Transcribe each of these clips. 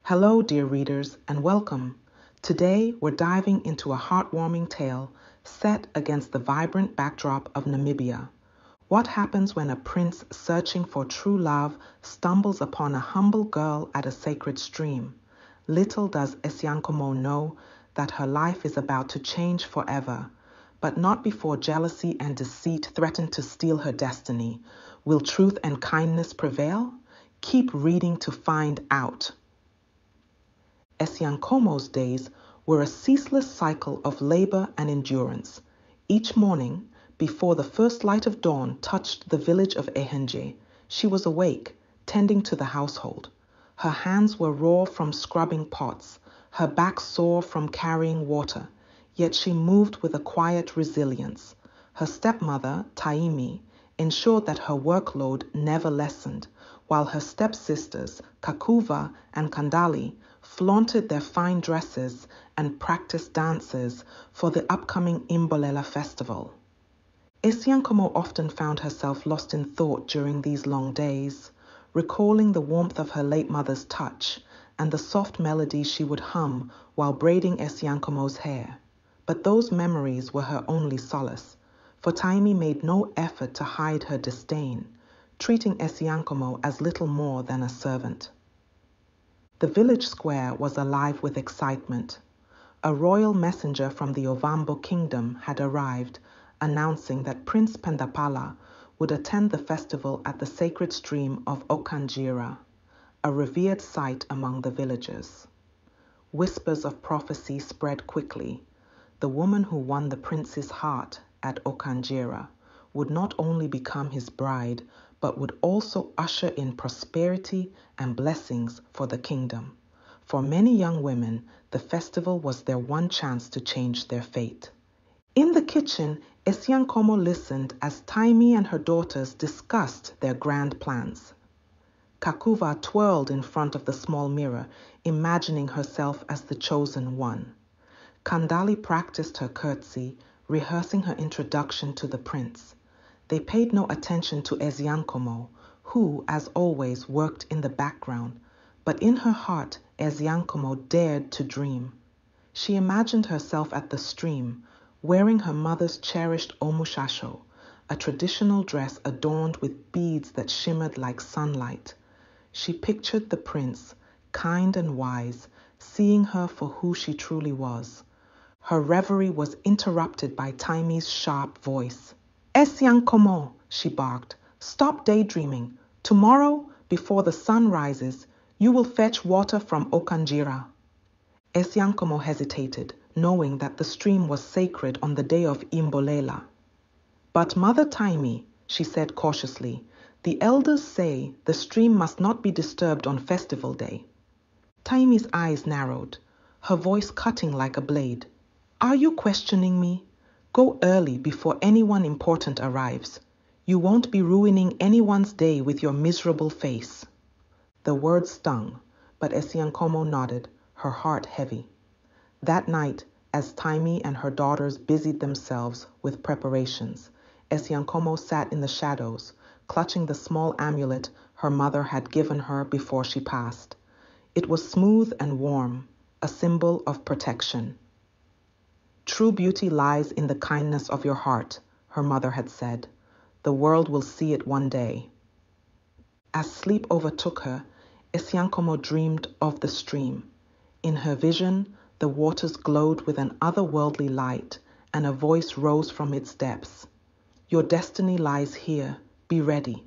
Hello, dear readers, and welcome. Today, we're diving into a heartwarming tale set against the vibrant backdrop of Namibia. What happens when a prince searching for true love stumbles upon a humble girl at a sacred stream? Little does Esiankomo know that her life is about to change forever, but not before jealousy and deceit threaten to steal her destiny. Will truth and kindness prevail? Keep reading to find out. Esiankomo's days were a ceaseless cycle of labor and endurance. Each morning, before the first light of dawn touched the village of Ehenje, she was awake, tending to the household. Her hands were raw from scrubbing pots, her back sore from carrying water, yet she moved with a quiet resilience. Her stepmother, Taimi, ensured that her workload never lessened, while her stepsisters, Kakuva and Kandali, flaunted their fine dresses and practiced dances for the upcoming Imbolela festival. Esiankomo often found herself lost in thought during these long days, recalling the warmth of her late mother's touch and the soft melodies she would hum while braiding Esiankomo's hair. But those memories were her only solace, for Taimi made no effort to hide her disdain, treating Esiankomo as little more than a servant. The village square was alive with excitement. A royal messenger from the Ovambo kingdom had arrived, announcing that Prince Pendapala would attend the festival at the sacred stream of Okanjira, a revered site among the villagers. Whispers of prophecy spread quickly. The woman who won the prince's heart at Okanjira would not only become his bride, but would also usher in prosperity and blessings for the kingdom. For many young women, the festival was their one chance to change their fate. In the kitchen, Esiankomo listened as Taimi and her daughters discussed their grand plans. Kakuva twirled in front of the small mirror, imagining herself as the chosen one. Kandali practiced her curtsy, rehearsing her introduction to the prince. They paid no attention to Esiankomo, who, as always, worked in the background, but in her heart, Esiankomo dared to dream. She imagined herself at the stream, wearing her mother's cherished omushasho, a traditional dress adorned with beads that shimmered like sunlight. She pictured the prince, kind and wise, seeing her for who she truly was. Her reverie was interrupted by Taimi's sharp voice. Esiankomo, she barked, stop daydreaming. Tomorrow, before the sun rises, you will fetch water from Okanjira. Esiankomo hesitated, knowing that the stream was sacred on the day of Imbolela. But Mother Taimi, she said cautiously, the elders say the stream must not be disturbed on festival day. Taimi's eyes narrowed, her voice cutting like a blade. Are you questioning me? Go early before anyone important arrives. You won't be ruining anyone's day with your miserable face. The words stung, but Esiankomo nodded, her heart heavy. That night, as Taimi and her daughters busied themselves with preparations, Esiankomo sat in the shadows, clutching the small amulet her mother had given her before she passed. It was smooth and warm, a symbol of protection. True beauty lies in the kindness of your heart, her mother had said. The world will see it one day. As sleep overtook her, Esiankomo dreamed of the stream. In her vision, the waters glowed with an otherworldly light, and a voice rose from its depths. Your destiny lies here. Be ready.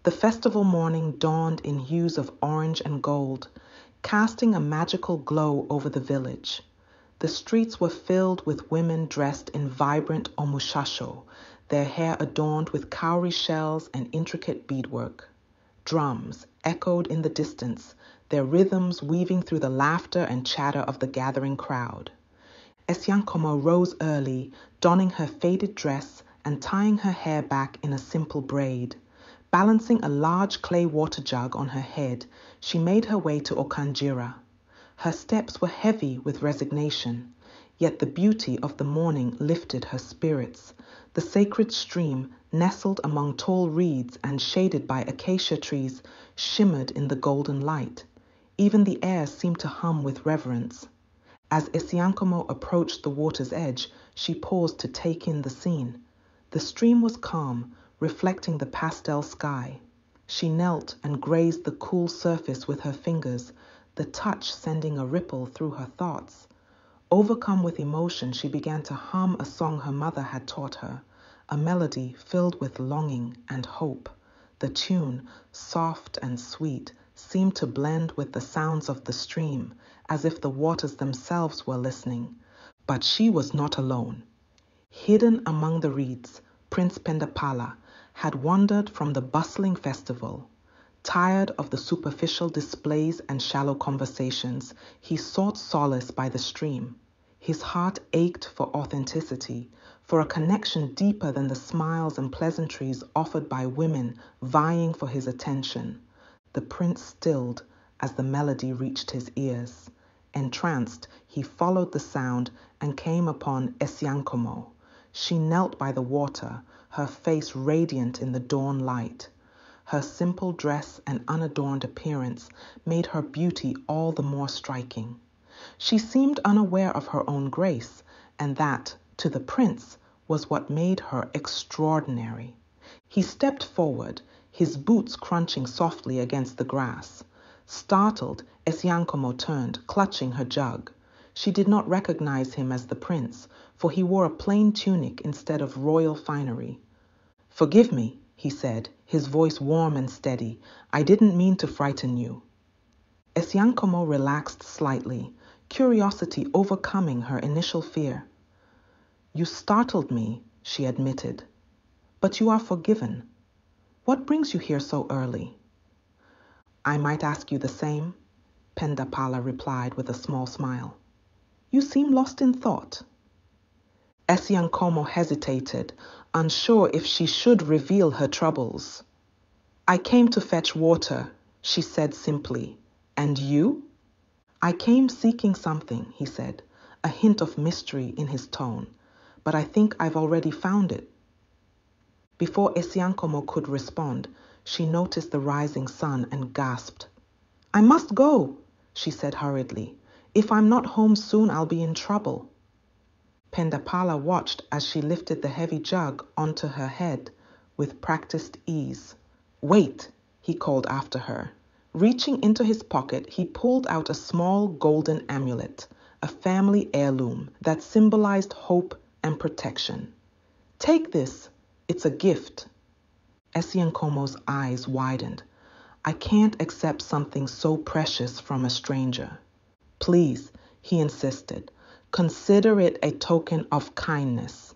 The festival morning dawned in hues of orange and gold, casting a magical glow over the village. The streets were filled with women dressed in vibrant omushasho, their hair adorned with cowrie shells and intricate beadwork. Drums echoed in the distance, their rhythms weaving through the laughter and chatter of the gathering crowd. Esiankomo rose early, donning her faded dress and tying her hair back in a simple braid. Balancing a large clay water jug on her head, she made her way to Okanjira. Her steps were heavy with resignation, yet the beauty of the morning lifted her spirits. The sacred stream, nestled among tall reeds and shaded by acacia trees, shimmered in the golden light. Even the air seemed to hum with reverence. As Esiankomo approached the water's edge, she paused to take in the scene. The stream was calm, reflecting the pastel sky. She knelt and grazed the cool surface with her fingers, the touch sending a ripple through her thoughts. Overcome with emotion, she began to hum a song her mother had taught her, a melody filled with longing and hope. The tune, soft and sweet, seemed to blend with the sounds of the stream, as if the waters themselves were listening. But she was not alone. Hidden among the reeds, Prince Pendapala had wandered from the bustling festival. Tired of the superficial displays and shallow conversations, he sought solace by the stream. His heart ached for authenticity, for a connection deeper than the smiles and pleasantries offered by women vying for his attention. The prince stilled as the melody reached his ears. Entranced, he followed the sound and came upon Esiankomo. She knelt by the water, her face radiant in the dawn light. Her simple dress and unadorned appearance made her beauty all the more striking. She seemed unaware of her own grace, and that, to the prince, was what made her extraordinary. He stepped forward, his boots crunching softly against the grass. Startled, Esiankomo turned, clutching her jug. She did not recognize him as the prince, for he wore a plain tunic instead of royal finery. "Forgive me," he said, his voice warm and steady. "I didn't mean to frighten you." Esiankomo relaxed slightly, curiosity overcoming her initial fear. "You startled me," she admitted. "But you are forgiven. What brings you here so early?" "I might ask you the same," Pendapala replied with a small smile. "You seem lost in thought." Esiankomo hesitated, unsure if she should reveal her troubles. "I came to fetch water," she said simply. "And you?" "I came seeking something," he said, a hint of mystery in his tone. "But I think I've already found it." Before Esiankomo could respond, she noticed the rising sun and gasped. "I must go," she said hurriedly. "If I'm not home soon, I'll be in trouble." Pendapala watched as she lifted the heavy jug onto her head with practiced ease. "Wait," he called after her. Reaching into his pocket, he pulled out a small golden amulet, a family heirloom that symbolized hope and protection. "Take this. It's a gift." Esiankomo's eyes widened. "I can't accept something so precious from a stranger." "Please," he insisted, "consider it a token of kindness."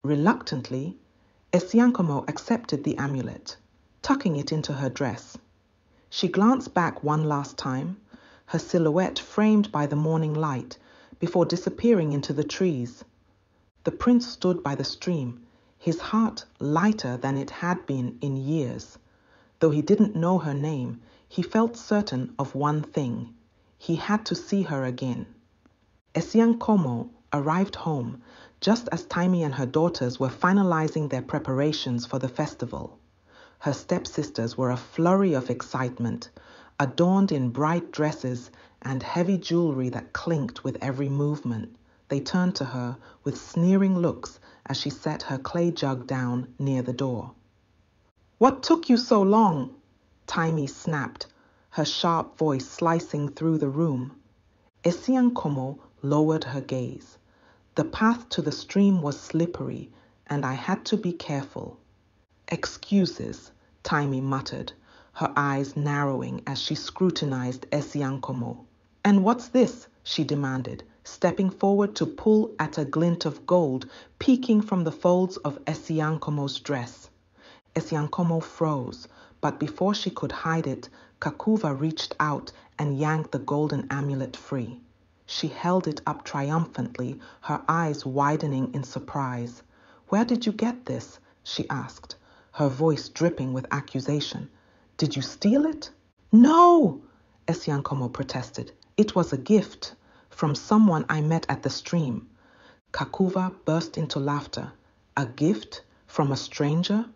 Reluctantly, Esiankomo accepted the amulet, tucking it into her dress. She glanced back one last time, her silhouette framed by the morning light, before disappearing into the trees. The prince stood by the stream, his heart lighter than it had been in years. Though he didn't know her name, he felt certain of one thing. He had to see her again. Esiankomo arrived home just as Taimi and her daughters were finalizing their preparations for the festival. Her stepsisters were a flurry of excitement, adorned in bright dresses and heavy jewelry that clinked with every movement. They turned to her with sneering looks as she set her clay jug down near the door. "What took you so long?" Taimi snapped, her sharp voice slicing through the room. Esiankomo lowered her gaze. "The path to the stream was slippery, and I had to be careful." "Excuses," Taimi muttered, her eyes narrowing as she scrutinized Esiankomo. "And what's this?" she demanded, stepping forward to pull at a glint of gold peeking from the folds of Esiankomo's dress. Esiankomo froze, but before she could hide it, Kakuva reached out and yanked the golden amulet free. She held it up triumphantly, her eyes widening in surprise. "Where did you get this?" she asked, her voice dripping with accusation. "Did you steal it?" "No!" Esiankomo protested. "It was a gift from someone I met at the stream." Kakuva burst into laughter. "A gift from a stranger?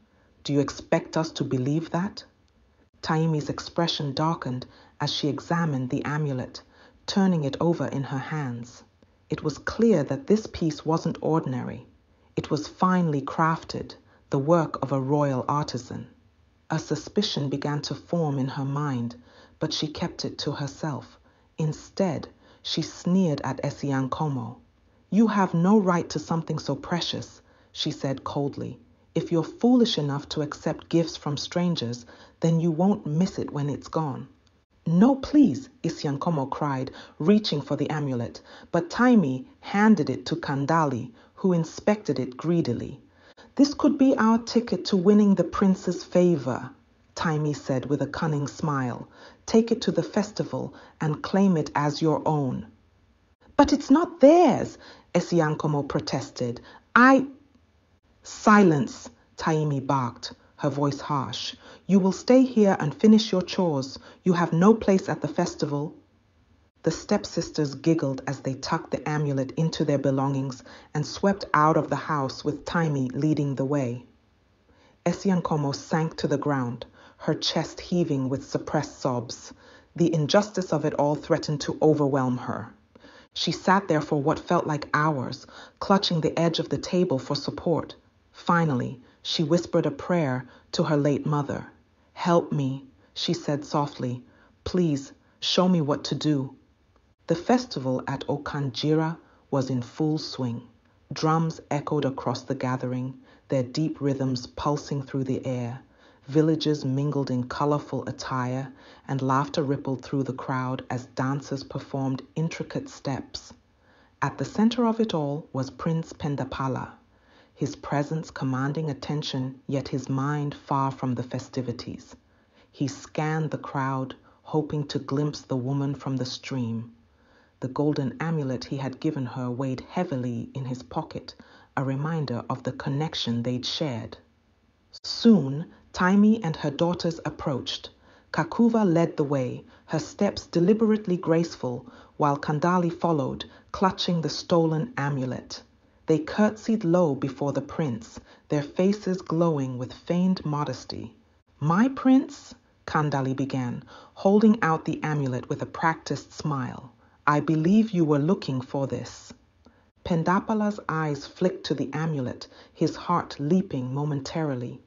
Do you expect us to believe that?" Taimi's expression darkened as she examined the amulet, turning it over in her hands. It was clear that this piece wasn't ordinary. It was finely crafted, the work of a royal artisan. A suspicion began to form in her mind, but she kept it to herself. Instead, she sneered at Esiankomo. "You have no right to something so precious," she said coldly. "If you're foolish enough to accept gifts from strangers, then you won't miss it when it's gone." "No, please," Esiankomo cried, reaching for the amulet, but Taimi handed it to Kandali, who inspected it greedily. "This could be our ticket to winning the prince's favor," Taimi said with a cunning smile. "Take it to the festival and claim it as your own." "But it's not theirs," Esiankomo protested. "Silence," Taimi barked, her voice harsh. "You will stay here and finish your chores. You have no place at the festival." The stepsisters giggled as they tucked the amulet into their belongings and swept out of the house with Taimi leading the way. Esiankomo sank to the ground, her chest heaving with suppressed sobs. The injustice of it all threatened to overwhelm her. She sat there for what felt like hours, clutching the edge of the table for support. Finally, she whispered a prayer to her late mother. "Help me," she said softly. "Please, show me what to do." The festival at Okanjira was in full swing. Drums echoed across the gathering, their deep rhythms pulsing through the air. Villagers mingled in colorful attire, and laughter rippled through the crowd as dancers performed intricate steps. At the center of it all was Prince Pendapala, his presence commanding attention, yet his mind far from the festivities. He scanned the crowd, hoping to glimpse the woman from the stream. The golden amulet he had given her weighed heavily in his pocket, a reminder of the connection they'd shared. Soon, Taimi and her daughters approached. Kakuva led the way, her steps deliberately graceful, while Kandali followed, clutching the stolen amulet. They curtsied low before the prince, their faces glowing with feigned modesty. "My prince," Kandali began, holding out the amulet with a practiced smile. "I believe you were looking for this." Pendapala's eyes flicked to the amulet, his heart leaping momentarily.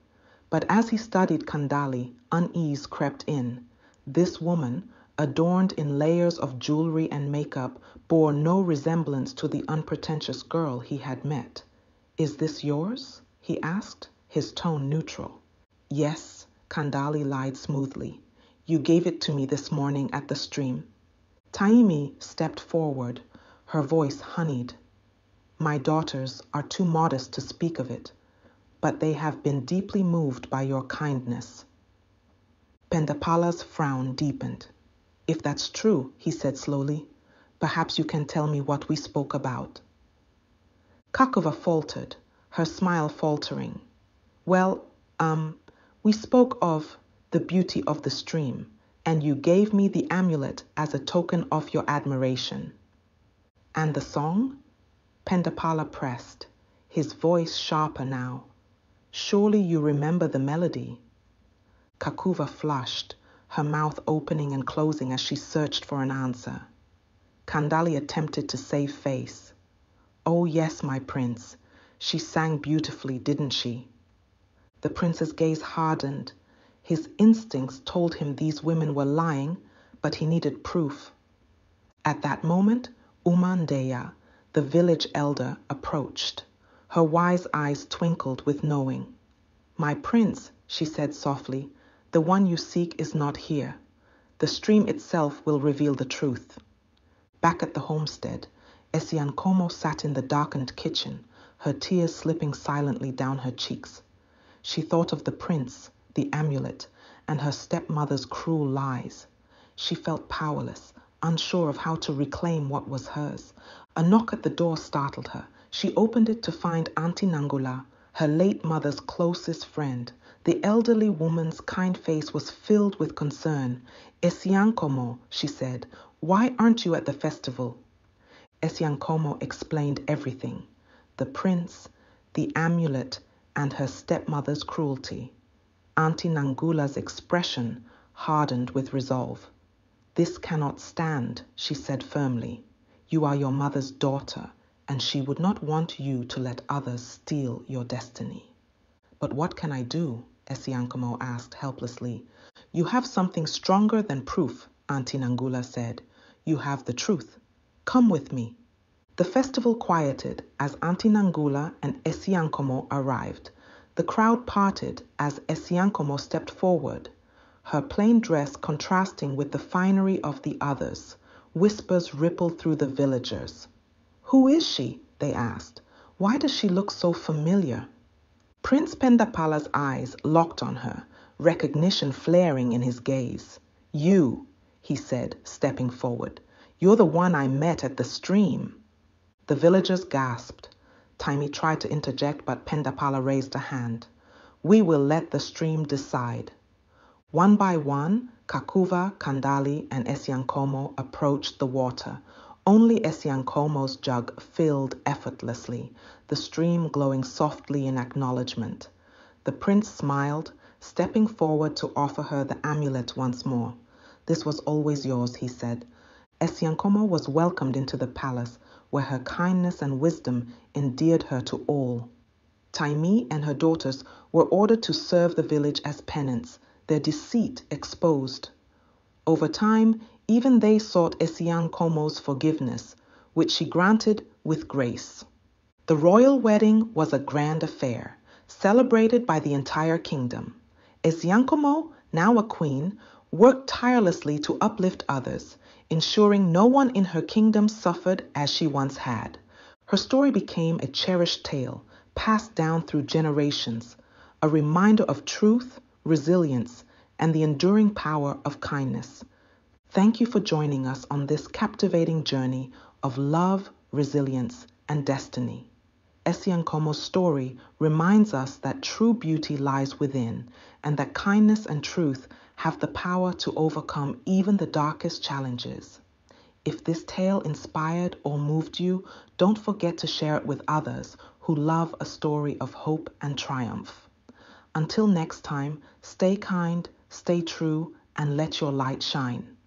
But as he studied Kandali, unease crept in. This woman, adorned in layers of jewelry and makeup, bore no resemblance to the unpretentious girl he had met. "Is this yours?" he asked, his tone neutral. "Yes," Kandali lied smoothly. "You gave it to me this morning at the stream." Taimi stepped forward, her voice honeyed. "My daughters are too modest to speak of it, but they have been deeply moved by your kindness." Pendapala's frown deepened. "If that's true," he said slowly, "perhaps you can tell me what we spoke about." Kakova faltered, her smile faltering. "Well, we spoke of the beauty of the stream, and you gave me the amulet as a token of your admiration." "And the song?" Pendapala pressed, his voice sharper now. "Surely you remember the melody." Kakuva flushed, her mouth opening and closing as she searched for an answer. Kandali attempted to save face. "Oh yes, my prince. She sang beautifully, didn't she?" The prince's gaze hardened. His instincts told him these women were lying, but he needed proof. At that moment, Umandeya, the village elder, approached. Her wise eyes twinkled with knowing. "My prince," she said softly, "the one you seek is not here. The stream itself will reveal the truth." Back at the homestead, Esiankomo sat in the darkened kitchen, her tears slipping silently down her cheeks. She thought of the prince, the amulet, and her stepmother's cruel lies. She felt powerless, unsure of how to reclaim what was hers. A knock at the door startled her. She opened it to find Auntie Nangula, her late mother's closest friend. The elderly woman's kind face was filled with concern. "Esiankomo," she said, "why aren't you at the festival?" Esiankomo explained everything: the prince, the amulet, and her stepmother's cruelty. Auntie Nangula's expression hardened with resolve. "This cannot stand," she said firmly. "You are your mother's daughter, and she would not want you to let others steal your destiny." "But what can I do?" Esiankomo asked helplessly. "You have something stronger than proof," Auntie Nangula said. "You have the truth. Come with me." The festival quieted as Auntie Nangula and Esiankomo arrived. The crowd parted as Esiankomo stepped forward, her plain dress contrasting with the finery of the others. Whispers rippled through the villagers. "Who is she?" they asked. "Why does she look so familiar?" Prince Pendapala's eyes locked on her, recognition flaring in his gaze. "You," he said, stepping forward. "You're the one I met at the stream." The villagers gasped. Taimi tried to interject, but Pendapala raised a hand. "We will let the stream decide." One by one, Kakuva, Kandali, and Esiankomo approached the water. Only Esiankomo's jug filled effortlessly, the stream glowing softly in acknowledgement. The prince smiled, stepping forward to offer her the amulet once more. "This was always yours," he said. Esiankomo was welcomed into the palace, where her kindness and wisdom endeared her to all. Taimi and her daughters were ordered to serve the village as penance, their deceit exposed. Over time, even they sought Esiankomo's forgiveness, which she granted with grace. The royal wedding was a grand affair, celebrated by the entire kingdom. Esiankomo, now a queen, worked tirelessly to uplift others, ensuring no one in her kingdom suffered as she once had. Her story became a cherished tale, passed down through generations, a reminder of truth, resilience, and the enduring power of kindness. Thank you for joining us on this captivating journey of love, resilience, and destiny. Esiankomo's story reminds us that true beauty lies within, and that kindness and truth have the power to overcome even the darkest challenges. If this tale inspired or moved you, don't forget to share it with others who love a story of hope and triumph. Until next time, stay kind, stay true, and let your light shine.